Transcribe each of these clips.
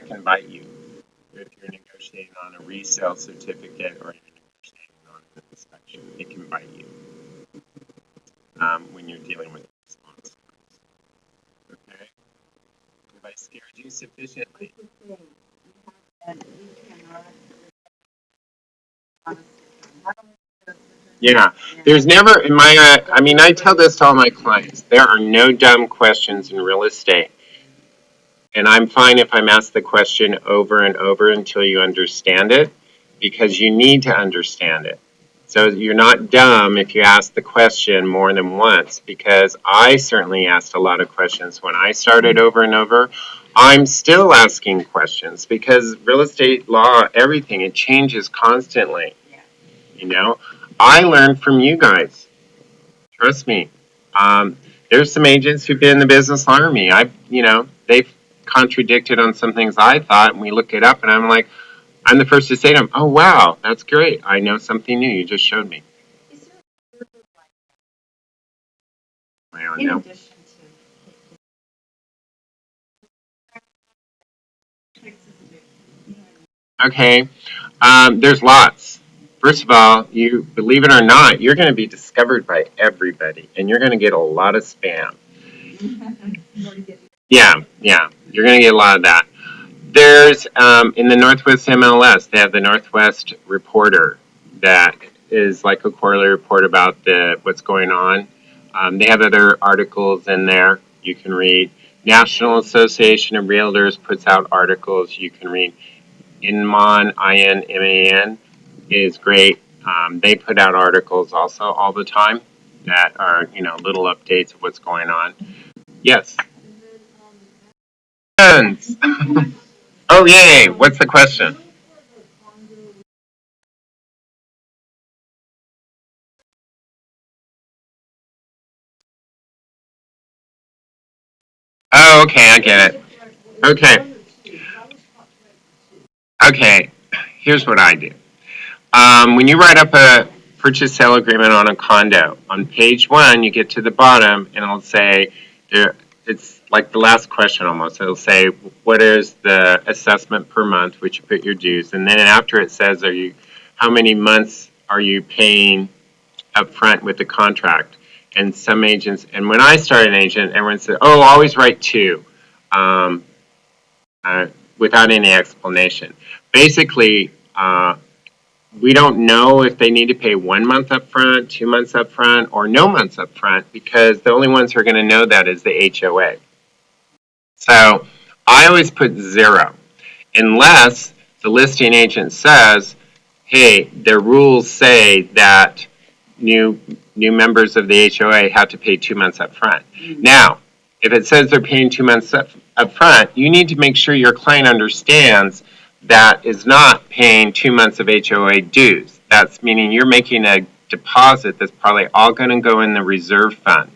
can bite you if you're negotiating on a resale certificate or you're negotiating on an inspection. It can bite you when you're dealing with response. Okay? Have I scared you sufficiently? Yeah, there's never in my. I mean, I tell this to all my clients. There are no dumb questions in real estate, and I'm fine if I'm asked the question over and over until you understand it, because you need to understand it. So you're not dumb if you ask the question more than once, because I certainly asked a lot of questions when I started over and over. I'm still asking questions because real estate law, everything, it changes constantly. You know, I learned from you guys. Trust me. There's some agents who've been in the business longer than me. They've contradicted on some things I thought, and we look it up, and I'm like, I'm the first to say to them, "Oh wow, that's great! I know something new. You just showed me." Well, no. Okay. There's lots. First of all, you believe it or not, you're going to be discovered by everybody, and you're going to get a lot of spam. Yeah, yeah, you're going to get a lot of that. There's in the Northwest MLS, they have the Northwest Reporter that is like a quarterly report about what's going on. They have other articles in there you can read. National Association of Realtors puts out articles you can read. Inman, INMAN, is great. They put out articles also all the time that are, little updates of what's going on. Yes. Friends. Oh, yay. What's the question? Oh, okay. I get it. Okay. Okay. Here's what I do. When you write up a purchase sale agreement on a condo, on page one, you get to the bottom and it'll say, it's like the last question almost. It'll say, what is the assessment per month, which you put your dues. And then after it says, how many months are you paying up front with the contract? And some agents, and when I started an agent, everyone said, oh, always write two, um, uh, without any explanation. Basically, we don't know if they need to pay 1 month up front, 2 months up front, or no months up front, because the only ones who are going to know that is the HOA. So I always put zero, unless the listing agent says, hey, their rules say that new members of the HOA have to pay 2 months up front. Now, if it says they're paying 2 months up front, you need to make sure your client understands that is not paying 2 months of HOA dues. That's meaning you're making a deposit that's probably all going to go in the reserve fund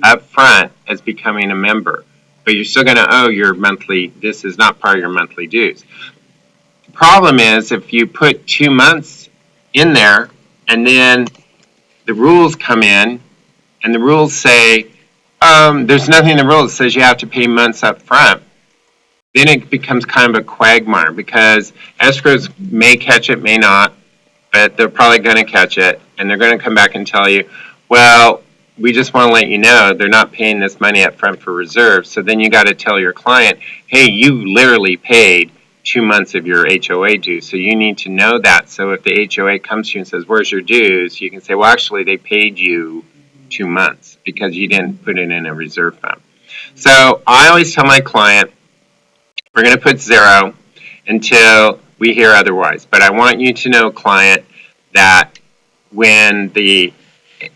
up front as becoming a member. But you're still going to owe your monthly, this is not part of your monthly dues. The problem is if you put 2 months in there and then the rules come in and the rules say, there's nothing in the rules that says you have to pay months up front, then it becomes kind of a quagmire because escrows may catch it, may not, but they're probably going to catch it, and they're going to come back and tell you, well, we just want to let you know they're not paying this money up front for reserve. So then you got to tell your client, hey, you literally paid 2 months of your HOA dues, so you need to know that. So if the HOA comes to you and says, where's your dues? You can say, well, actually, they paid you 2 months because you didn't put it in a reserve fund. So I always tell my client, we're going to put zero until we hear otherwise. But I want you to know, client, that when the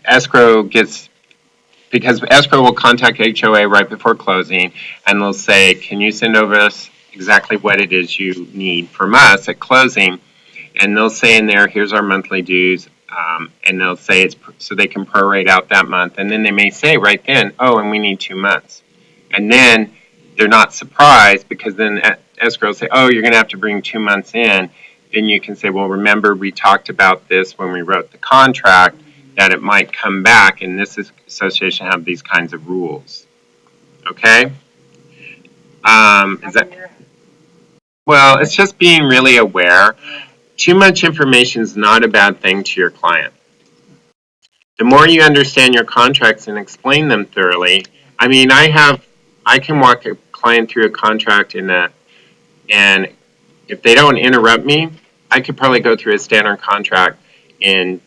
escrow gets, because escrow will contact HOA right before closing, and they'll say, can you send over us exactly what it is you need from us at closing? And they'll say in there, here's our monthly dues, and they'll say it's so they can prorate out that month. And then they may say right then, oh, and we need 2 months. And then they're not surprised because then escrow will say, oh, you're going to have to bring 2 months in. Then you can say, well, remember we talked about this when we wrote the contract, that it might come back, and this association have these kinds of rules. Okay? Is that Well, it's just being really aware. Too much information is not a bad thing to your client. The more you understand your contracts and explain them thoroughly, I mean, I can walk a client through a contract and if they don't interrupt me, I could probably go through a standard contract in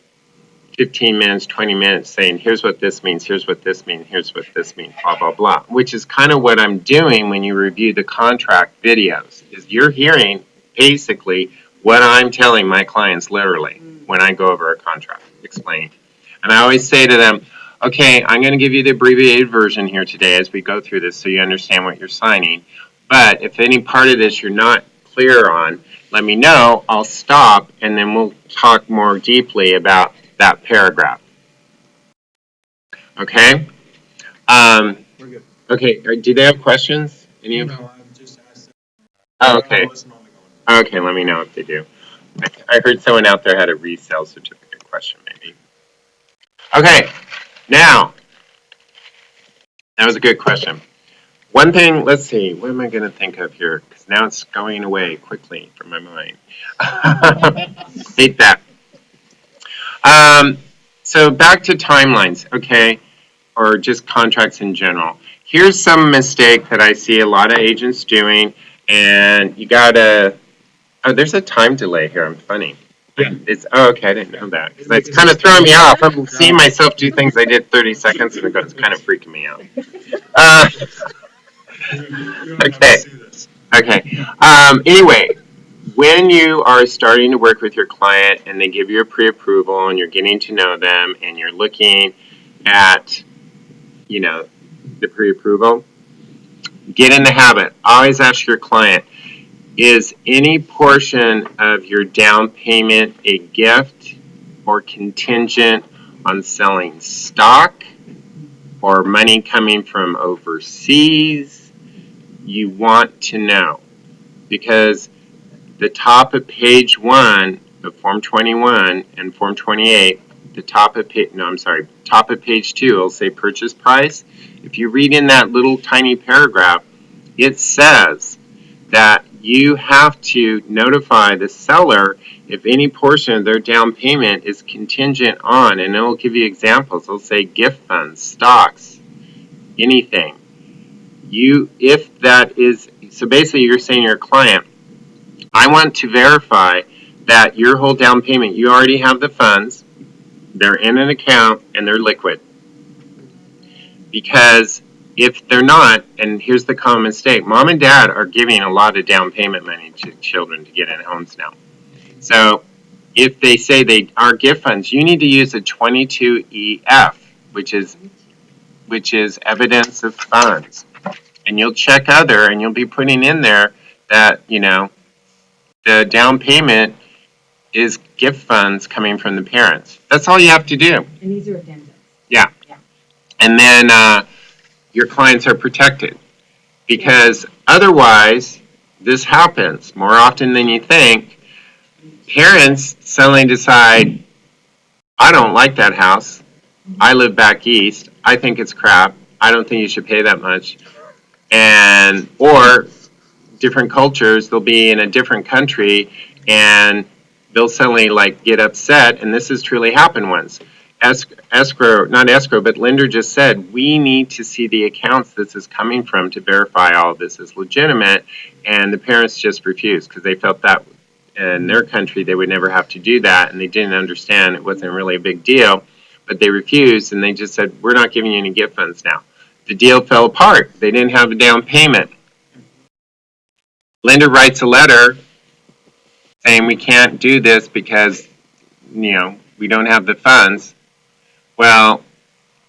15 minutes, 20 minutes saying, here's what this means, here's what this means, here's what this means, blah, blah, blah, which is kind of what I'm doing when you review the contract videos, is you're hearing basically what I'm telling my clients literally when I go over a contract, explaining. And I always say to them, okay, I'm going to give you the abbreviated version here today as we go through this so you understand what you're signing. But if any part of this you're not clear on, let me know. I'll stop and then we'll talk more deeply about that paragraph. Okay? We're good. Okay, do they have questions? Any of No, I've just asked them. Oh, okay. I'll listen on the going. Okay, let me know if they do. I heard someone out there had a resale certificate question, maybe. Okay, now, that was a good question. One thing, let's see, what am I going to think of here? Because now it's going away quickly from my mind. Hate that. So back to timelines, okay, or just contracts in general. Here's some mistake that I see a lot of agents doing, and you gotta. Oh, there's a time delay here. I'm funny. Yeah. Okay, I didn't know that because it's kind of throwing me off. I'm seeing myself do things I did 30 seconds ago. It's kind of freaking me out. Okay. Okay. Anyway, when you are starting to work with your client and they give you a pre-approval and you're getting to know them and you're looking at, the pre-approval, get in the habit. Always ask your client, is any portion of your down payment a gift or contingent on selling stock or money coming from overseas? You want to know, because the top of page 1 of Form 21 and Form 28, top of page 2 will say purchase price. If you read in that little tiny paragraph, it says that you have to notify the seller if any portion of their down payment is contingent on, and it will give you examples. It'll say gift funds, stocks, anything. If that is, so basically you're saying to your client, I want to verify that your whole down payment, you already have the funds, they're in an account, and they're liquid. Because if they're not, and here's the common mistake, mom and dad are giving a lot of down payment money to children to get in homes now. So if they say they are gift funds, you need to use a 22EF, which is evidence of funds. And you'll check other, and you'll be putting in there that, the down payment is gift funds coming from the parents. That's all you have to do. And these are addendums. Yeah. And then your clients are protected. Because otherwise, this happens more often than you think. Parents suddenly decide, I don't like that house. I live back east. I think it's crap. I don't think you should pay that much. Or different cultures, they'll be in a different country and they'll suddenly get upset, and this has truly happened once. Not escrow, but lender just said, we need to see the accounts this is coming from to verify all of this is legitimate, and the parents just refused because they felt that in their country they would never have to do that, and they didn't understand it wasn't really a big deal, but they refused, and they just said, we're not giving you any gift funds now. The deal fell apart. They didn't have a down payment. Lender writes a letter saying we can't do this because, we don't have the funds. Well,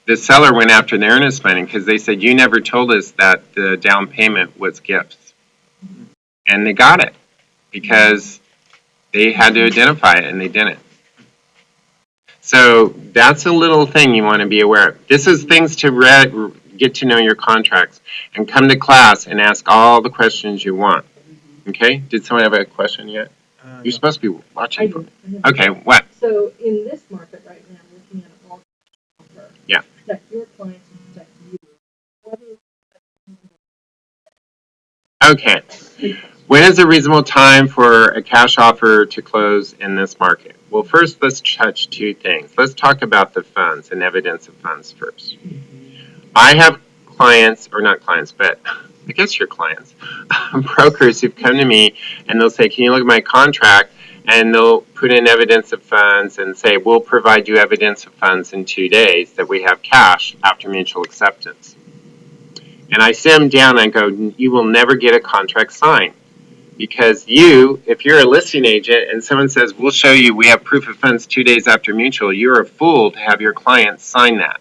the seller went after the earnest money because they said, you never told us that the down payment was gifts. And they got it because they had to identify it and they didn't. So that's a little thing you want to be aware of. This is things to get to know your contracts and come to class and ask all the questions you want. Okay? Did someone have a question yet? You're supposed to be watching. Okay, what? So in this market right now, looking at an offer, Yeah. protect your clients and protect you. Okay. When is a reasonable time for a cash offer to close in this market? Well, first, let's touch two things. Let's talk about the funds and evidence of funds first. I have clients, or not clients, but I guess your clients, brokers who've come to me and they'll say, can you look at my contract? And they'll put in evidence of funds and say, we'll provide you evidence of funds in 2 days that we have cash after mutual acceptance. And I sit them down and I go, you will never get a contract signed. Because if you're a listing agent and someone says, we'll show you we have proof of funds 2 days after mutual, you're a fool to have your client sign that.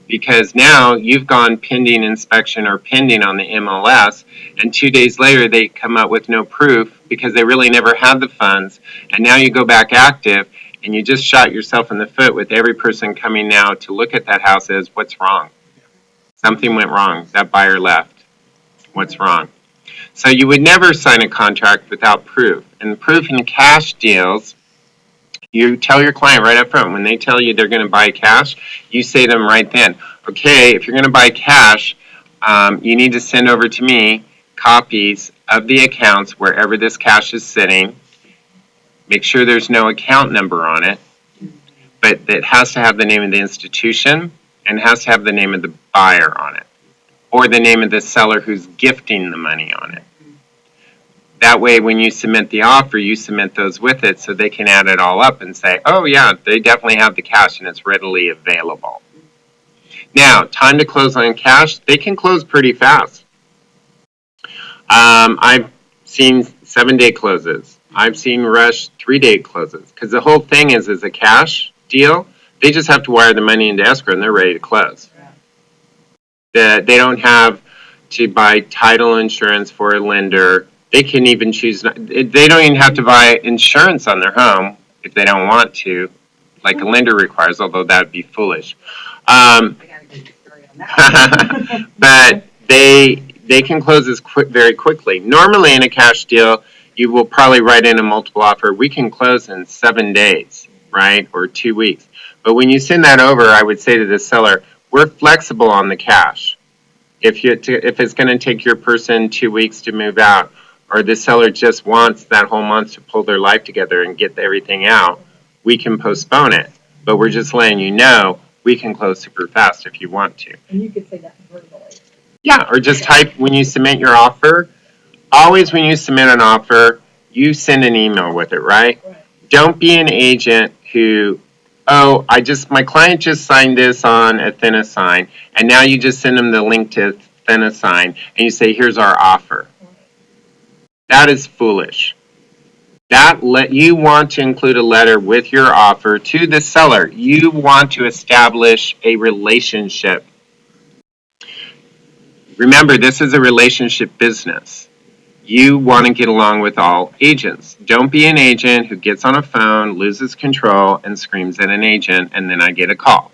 Because now you've gone pending inspection or pending on the MLS, and 2 days later they come up with no proof because they really never had the funds, and now you go back active, and you just shot yourself in the foot with every person coming now to look at that house as, what's wrong? Something went wrong. That buyer left. What's wrong? So you would never sign a contract without proof. And proof in cash deals, you tell your client right up front, when they tell you they're going to buy cash, you say to them right then, okay, if you're going to buy cash, you need to send over to me copies of the accounts wherever this cash is sitting. Make sure there's no account number on it, but it has to have the name of the institution and has to have the name of the buyer on it, or the name of the seller who's gifting the money on it. That way, when you submit the offer, you submit those with it so they can add it all up and say, oh yeah, they definitely have the cash and it's readily available. Now, time to close on cash, they can close pretty fast. I've seen 7-day closes. I've seen rush 3-day closes. Because the whole thing is a cash deal, they just have to wire the money into escrow and they're ready to close. They don't have to buy title insurance for a lender. They can even choose, they don't even have to buy insurance on their home if they don't want to, like a lender requires, although that would be foolish. But they can close this very quickly. Normally in a cash deal, you will probably write in a multiple offer. We can close in 7 days, right, or 2 weeks. But when you send that over, I would say to the seller, we're flexible on the cash. If it's going to take your person 2 weeks to move out, or the seller just wants that whole month to pull their life together and get everything out, we can postpone it. But we're just letting you know we can close super fast if you want to. And you could say that verbally. Yeah, or just type when you submit your offer. Always when you submit an offer, you send an email with it, right? Don't be an agent who, my client just signed this on Athenasign, and now you just send them the link to Athenasign, and you say, here's our offer. That is foolish. You want to include a letter with your offer to the seller. You want to establish a relationship. Remember, this is a relationship business. You want to get along with all agents. Don't be an agent who gets on a phone, loses control, and screams at an agent, and then I get a call.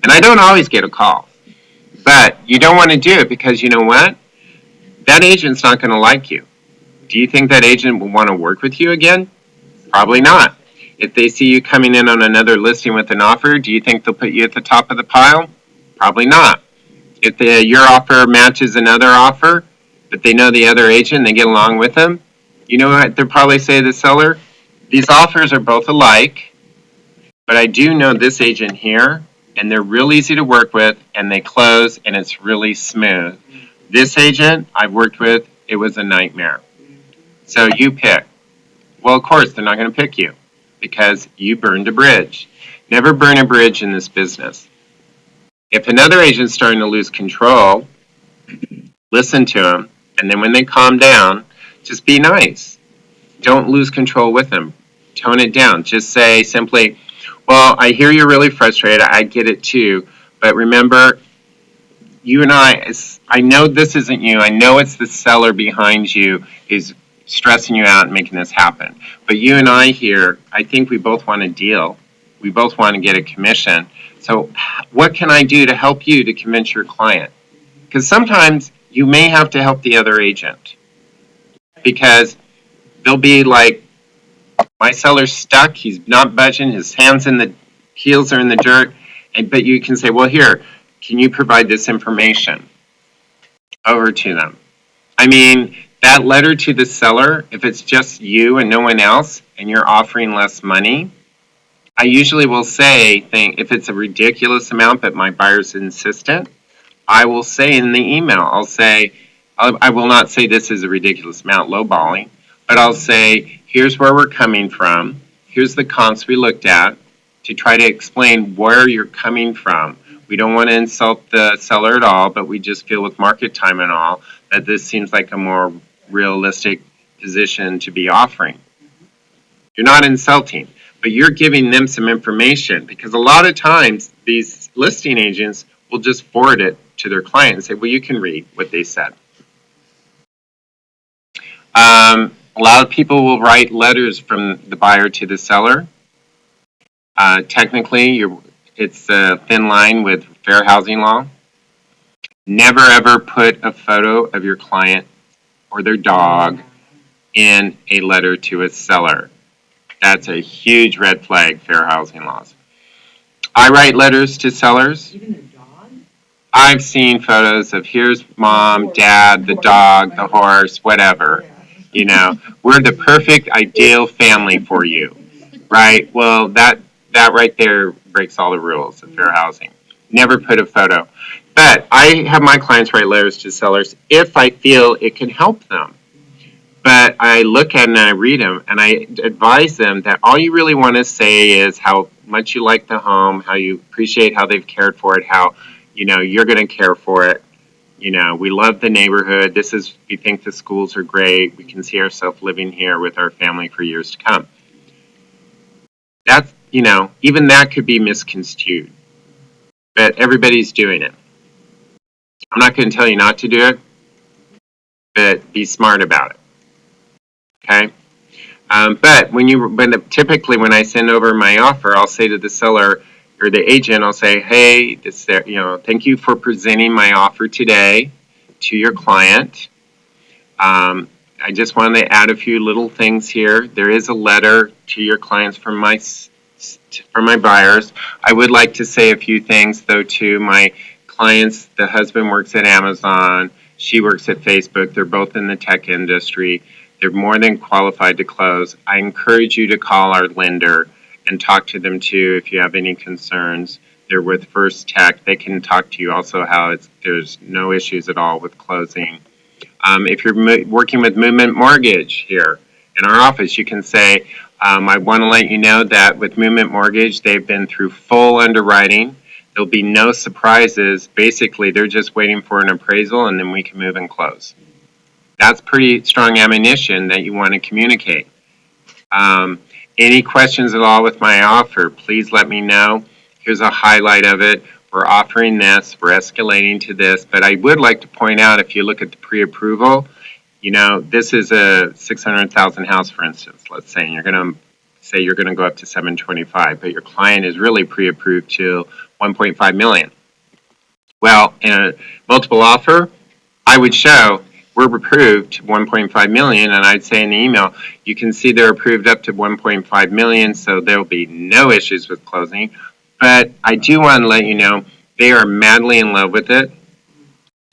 And I don't always get a call. But you don't want to do it because you know what? That agent's not going to like you. Do you think that agent will want to work with you again? Probably not. If they see you coming in on another listing with an offer, do you think they'll put you at the top of the pile? Probably not. If your offer matches another offer, but they know the other agent and they get along with them, you know what they'll probably say to the seller? These offers are both alike, but I do know this agent here, and they're real easy to work with, and they close, and it's really smooth. This agent I've worked with, it was a nightmare. So you pick. Well, of course, they're not going to pick you because you burned a bridge. Never burn a bridge in this business. If another agent's starting to lose control, listen to them, and then when they calm down, just be nice. Don't lose control with them. Tone it down. Just say simply, well, I hear you're really frustrated. I get it too. But remember, you and I know this isn't you. I know it's the seller behind you who's stressing you out and making this happen. But you and I here, I think we both want a deal. We both want to get a commission. So what can I do to help you to convince your client? Because sometimes you may have to help the other agent. Because they'll be like, my seller's stuck. He's not budging. His heels are in the dirt. But you can say, well, here, can you provide this information over to them? I mean, That letter to the seller, if it's just you and no one else, and you're offering less money, I usually will say, if it's a ridiculous amount but my buyer's insistent, I will say in the email, I will not say this is a ridiculous amount, lowballing, but I'll say, here's where we're coming from. Here's the comps we looked at to try to explain where you're coming from. We don't want to insult the seller at all, but we just feel with market time and all that this seems like a more realistic position to be offering. You're not insulting, but you're giving them some information because a lot of times these listing agents will just forward it to their client and say, well, you can read what they said. A lot of people will write letters from the buyer to the seller. Technically, it's a thin line with fair housing law. Never ever put a photo of your client or their dog in a letter to a seller. That's a huge red flag, fair housing laws. I write letters to sellers. Even a dog? I've seen photos of here's mom, dad, the dog, the horse, whatever. You know, we're the perfect ideal family for you, right? Well, that right there breaks all the rules of fair housing. Never put a photo. But I have my clients write letters to sellers if I feel it can help them. But I look at it and I read them and I advise them that all you really want to say is how much you like the home, how you appreciate how they've cared for it, how, you're going to care for it. We love the neighborhood. We think the schools are great. We can see ourselves living here with our family for years to come. That's, even that could be misconstrued. But everybody's doing it. I'm not going to tell you not to do it, but be smart about it. Okay? But typically when I send over my offer, I'll say to the seller or the agent, I'll say, hey, thank you for presenting my offer today to your client. I just wanted to add a few little things here. There is a letter to your clients from my buyers. I would like to say a few things though to my clients. The husband works at Amazon. She works at Facebook. They're both in the tech industry. They're more than qualified to close. I encourage you to call our lender and talk to them too if you have any concerns. They're with First Tech. They can talk to you also how there's no issues at all with closing. If you're working with Movement Mortgage here in our office, you can say, I want to let you know that with Movement Mortgage, they've been through full underwriting. There'll be no surprises. Basically, they're just waiting for an appraisal and then we can move and close. That's pretty strong ammunition that you want to communicate. Any questions at all with my offer, please let me know. Here's a highlight of it. We're offering this. We're escalating to this. But I would like to point out, if you look at the pre-approval, this is a 600,000 house, for instance, let's say, and you're going to go up to 725, but your client is really pre-approved to 1.5 million. Well, in a multiple offer, I would show we're approved to 1.5 million, and I'd say in the email, you can see they're approved up to 1.5 million, so there'll be no issues with closing. But I do want to let you know they are madly in love with it,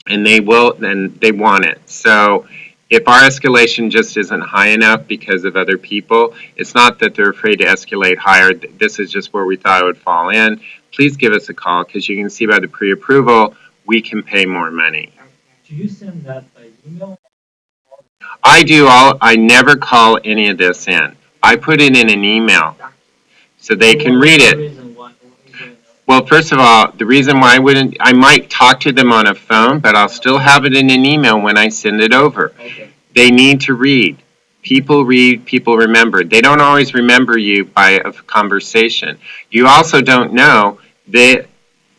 and they want it. So if our escalation just isn't high enough because of other people, it's not that they're afraid to escalate higher. This is just where we thought it would fall in. Please give us a call because you can see by the pre-approval, we can pay more money. Do you send that by email? I never call any of this in. I put it in an email so they can read it. Well, first of all, the reason why I might talk to them on a phone, but I'll still have it in an email when I send it over. Okay. They need to read. People read, people remember. They don't always remember you by a conversation. You also don't know that,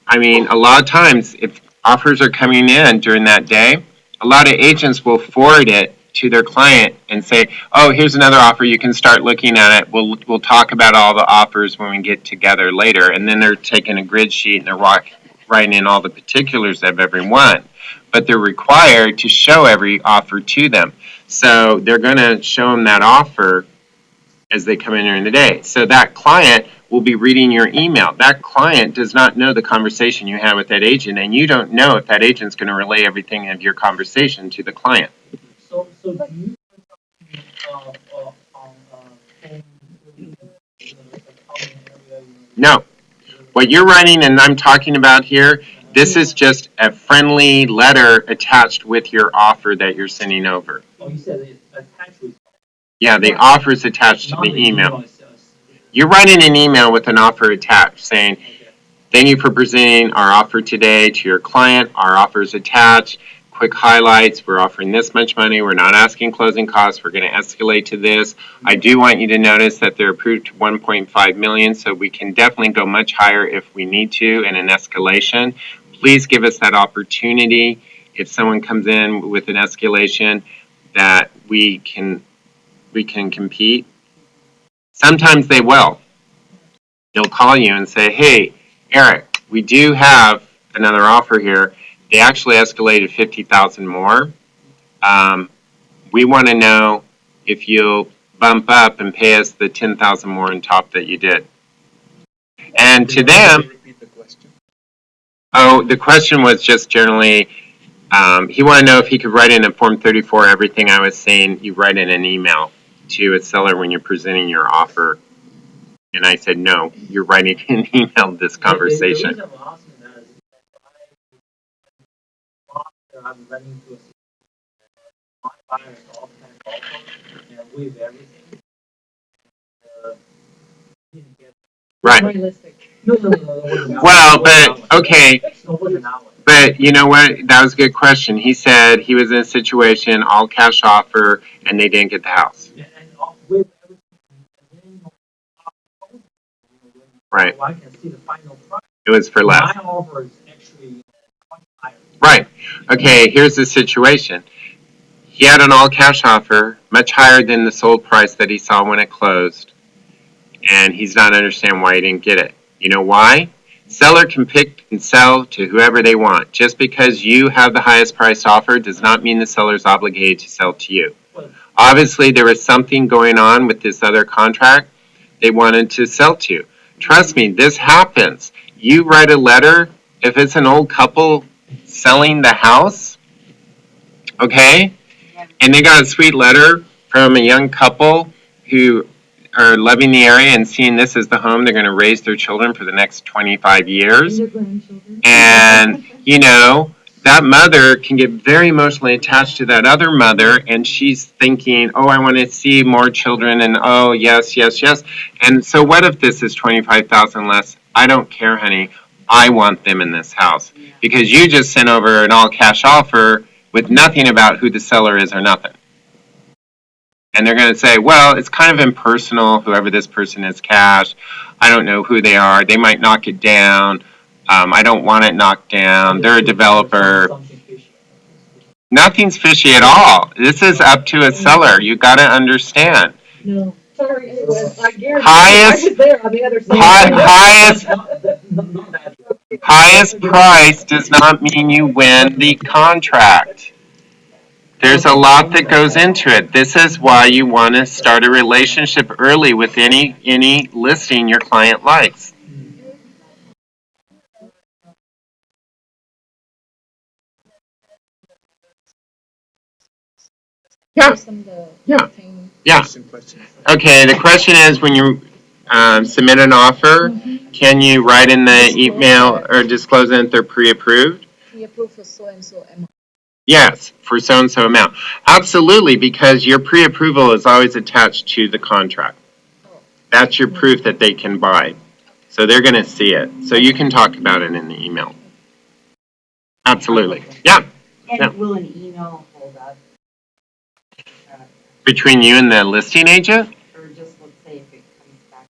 a lot of times if offers are coming in during that day, a lot of agents will forward it to their client and say, oh, here's another offer. You can start looking at it. We'll talk about all the offers when we get together later. And then they're taking a grid sheet and they're writing in all the particulars of every one. But they're required to show every offer to them. So they're going to show them that offer as they come in during the day. So that client will be reading your email. That client does not know the conversation you had with that agent, and you don't know if that agent's going to relay everything of your conversation to the client. So do you on phone, there's a common area, No. What you're writing and I'm talking about here, this is just a friendly letter attached with your offer that you're sending over. Oh, you said it's attached with. Yeah, the offer's attached to Not the email. itself. You're writing an email with an offer attached saying, Okay. thank you for presenting our offer today to your client. Our offer is attached. Quick highlights. We're offering this much money. We're not asking closing costs. We're going to escalate to this. I do want you to notice that they're approved to 1.5 million, so we can definitely go much higher if we need to in an escalation. Please give us that opportunity. If someone comes in with an escalation, that we can compete. Sometimes they will. They'll call you and say, hey, Eric, we do have another offer here. They actually escalated 50,000 more. We want to know if you'll bump up and pay us the 10,000 more on top that you did. And to them, the question was just generally, he wanted to know if he could write in a Form 34 everything I was saying. You write in an email to a seller when you're presenting your offer. And I said, no, you're writing an email this conversation. The reason I'm asking that is I'm running into a situation my buyers often offer and with everything. Didn't get Right. Realistic. No. Well, but, okay. No, it wasn't that one. But you know what? That was a good question. He said he was in a situation, all cash offer, and they didn't get the house. Yeah, and with everything, Right. I can see the final price. It was for less. My offer is actually much higher. Right. Okay, here's the situation. He had an all cash offer, much higher than the sold price that he saw when it closed, and he's not understanding why he didn't get it. You know why? Seller can pick and sell to whoever they want. Just because you have the highest priced offer does not mean the seller's obligated to sell to you. Obviously, there was something going on with this other contract they wanted to sell to. Trust me, this happens. You write a letter, if it's an old couple selling the house, okay, and they got a sweet letter from a young couple who are loving the area and seeing this as the home they're going to raise their children for the next 25 years. Their grandchildren. And, you know, that mother can get very emotionally attached to that other mother, and she's thinking, oh, I want to see more children, and oh, yes. And so what if this is 25,000 less? I don't care, honey. I want them in this house. Because you just sent over an all-cash offer with nothing about who the seller is or nothing. And they're going to say, well, it's kind of impersonal, whoever this person is cash. I don't know who they are. They might knock it down. I don't want it knocked down. They're a developer. Nothing's fishy at all. This is up to a seller. You got to understand. No, sorry, it was, I guarantee Highest- I was there on the other side. Highest price does not mean you win the contract. There's a lot that goes into it. This is why you want to start a relationship early with any listing your client likes. Yeah. Yeah. Okay, the question is when you submit an offer, can you write in the email or disclose that they're pre-approved? Pre-approved for so-and-so amount. Yes, for so-and-so amount. Absolutely, because your pre-approval is always attached to the contract. That's your proof that they can buy. So they're going to see it. So you can talk about it in the email. Absolutely. Yeah. And will an email hold up? Between you and the listing agent? Or just, let's say, if it comes back.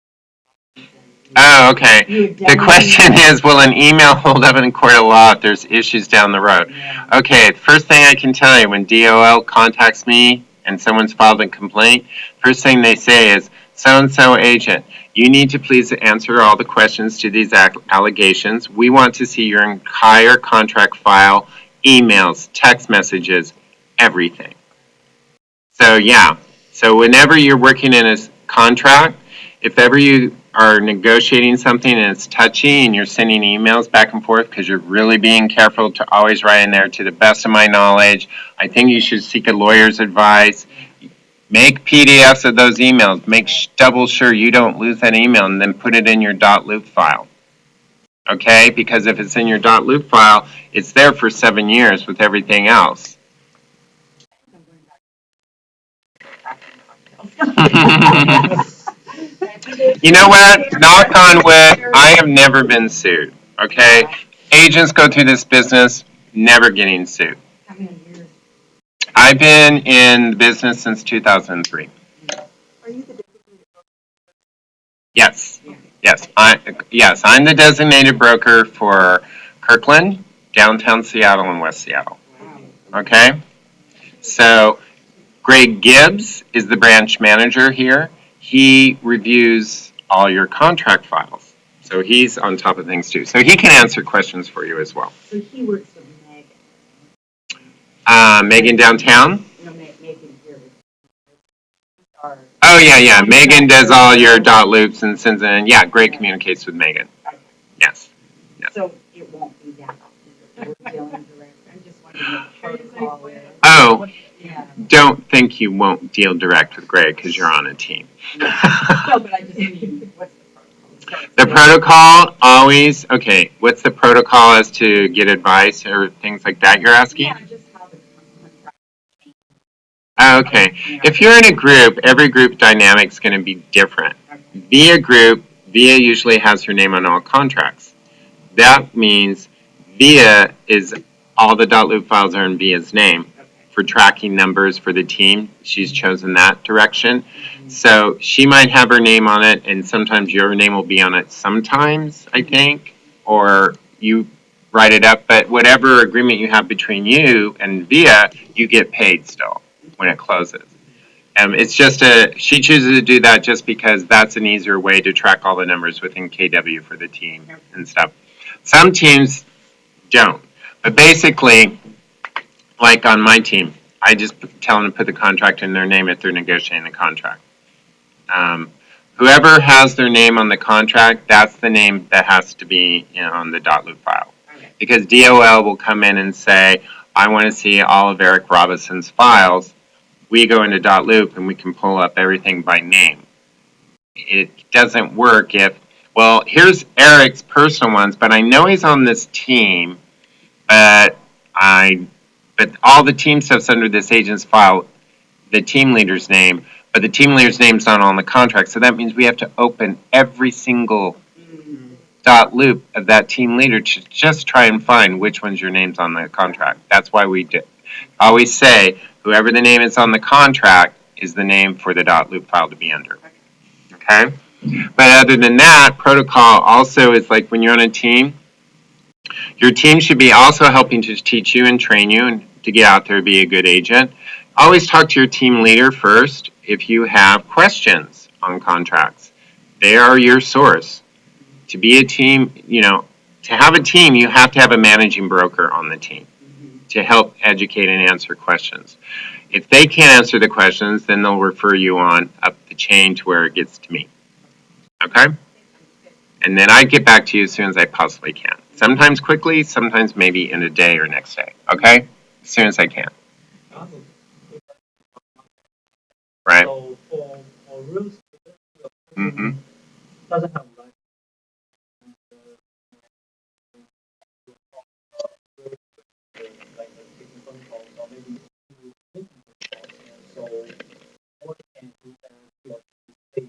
Oh, okay. The question is, will an email hold up in a court of law if there's issues down the road? Yeah. Okay, first thing I can tell you, when DOL contacts me and someone's filed a complaint, first thing they say is, so-and-so agent, you need to please answer all the questions to these allegations. We want to see your entire contract file, emails, text messages, everything. So, yeah. So whenever you're working in a contract, if ever you are negotiating something and it's touchy and you're sending emails back and forth because you're really being careful to always write in there, to the best of my knowledge, I think you should seek a lawyer's advice. Make PDFs of those emails. Make double sure you don't lose that email and then put it in your .loop file. Okay? Because if it's in your .loop file, it's there for 7 years with everything else. You know what? Knock on wood, I have never been sued. Okay? Agents go through this business never getting sued. How many years? I've been in the business since 2003. Are you the designated broker? Yes. Yes, I'm the designated broker for Kirkland, downtown Seattle, and West Seattle. Wow. Okay? So Greg Gibbs is the branch manager here. He reviews all your contract files. So he's on top of things too. So he can answer questions for you as well. So he works with Megan. Megan downtown? No, Megan here. Or, Oh, yeah. Megan does all your loops and sends in. Yeah, Greg communicates with Megan. Yes. so it won't be that often. We're dealing direct. I'm just wondering what the protocol is. Oh, Yeah. don't think you won't deal direct with Greg because you're on a team. No, but I just mean, what's the protocol? The protocol always, okay, what's the protocol as to get advice or things like that you're asking? Yeah, just how the contract. Okay. If you're in a group, every group dynamic's going to be different. VIA group, VIA usually has her name on all contracts. That means VIA is, all the .loop files are in VIA's name. For tracking numbers for the team, she's chosen that direction. So she might have her name on it, and sometimes your name will be on it sometimes, I think, or you write it up. But whatever agreement you have between you and VIA, you get paid still when it closes. It's just she chooses to do that just because that's an easier way to track all the numbers within KW for the team and stuff. Some teams don't. But basically, like on my team, I just tell them to put the contract in their name if they're negotiating the contract. Whoever has their name on the contract, that's the name that has to be on the .loop file. Because DOL will come in and say, I want to see all of Eric Robinson's files. We go into .loop and we can pull up everything by name. It doesn't work if, well, here's Eric's personal ones, but I know he's on this team, but all the team stuff's under this agent's file, the team leader's name, but the team leader's name's not on the contract. So that means we have to open every single .loop of that team leader to just try and find which one's your name's on the contract. That's why we always say whoever the name is on the contract is the name for the .loop file to be under. Okay? But other than that, protocol also is like when you're on a team, your team should be also helping to teach you and train you and to get out there and be a good agent. Always talk to your team leader first if you have questions on contracts. They are your source. To be a team, to have a team, you have to have a managing broker on the team to help educate and answer questions. If they can't answer the questions, then they'll refer you on up the chain to where it gets to me. Okay? And then I get back to you as soon as I possibly can. Sometimes quickly, sometimes maybe in a day or next day. Okay? As soon as I can. Right? So for real estate, Mm-hmm. doesn't have like taking phone calls or maybe making phone calls. So what can do that?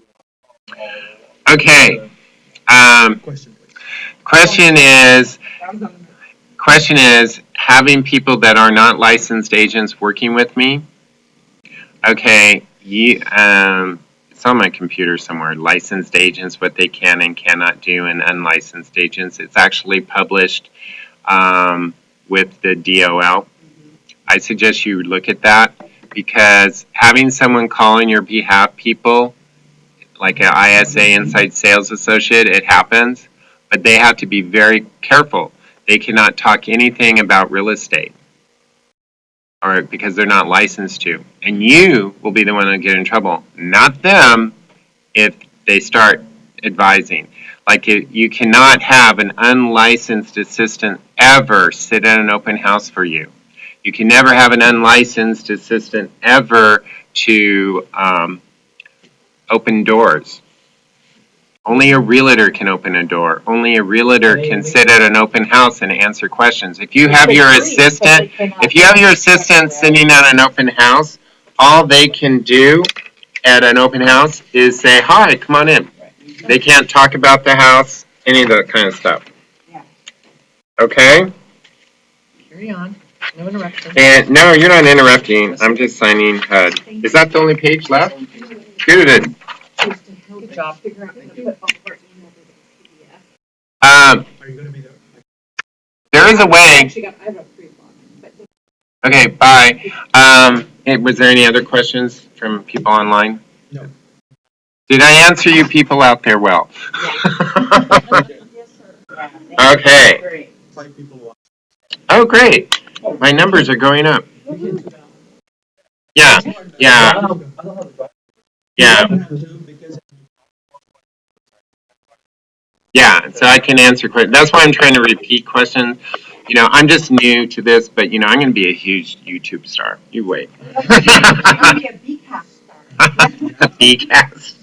Okay. Question, please. Question is having people that are not licensed agents working with me. Okay, it's on my computer somewhere. Licensed agents, what they can and cannot do, and unlicensed agents. It's actually published with the DOL. I suggest you look at that because having someone call on your behalf, people like an ISA inside sales associate, it happens, but they have to be very careful. They cannot talk anything about real estate, or because they're not licensed to. And you will be the one that get in trouble, not them, if they start advising. Like you cannot have an unlicensed assistant ever sit at an open house for you. You can never have an unlicensed assistant ever to open doors. Only a realtor can open a door. Only a realtor can sit at an open house and answer questions. If you have your assistant, sitting at an open house, all they can do at an open house is say, "Hi, come on in." They can't talk about the house, any of that kind of stuff. Yeah. Okay? Carry on. No interruption. And no, you're not interrupting. I'm just signing HUD. Is that the only page left? Good. Good job. Figure out how to put all of our emails in a PDF. Are you going to be there? There is a way. Actually, I have a pre-log, but Okay, bye. Was there any other questions from people online? No. Did I answer you people out there well? yes, sir. Yeah, Okay. great. 5 people watch. Oh, great. My numbers are going up. Yeah. Yeah, so I can answer questions. That's why I'm trying to repeat questions. You know, I'm just new to this, but, you know, I'm going to be a huge YouTube star. You wait. You're going to be a BCAS star. BCAS.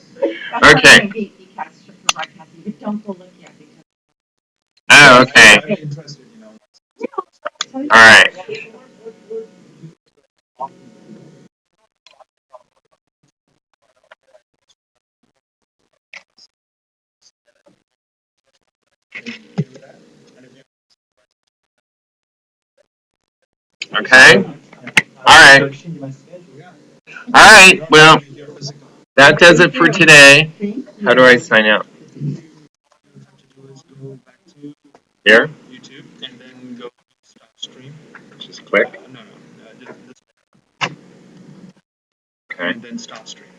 That's Okay. not going to be BCAS for broadcasting, but don't go look yet. Because Oh, okay. I'm interested, you know. All right. Okay. All right. All right. Well, that does it for today. How do I sign out? Here? YouTube and then go stop stream. Just click. No. Okay. And then stop stream.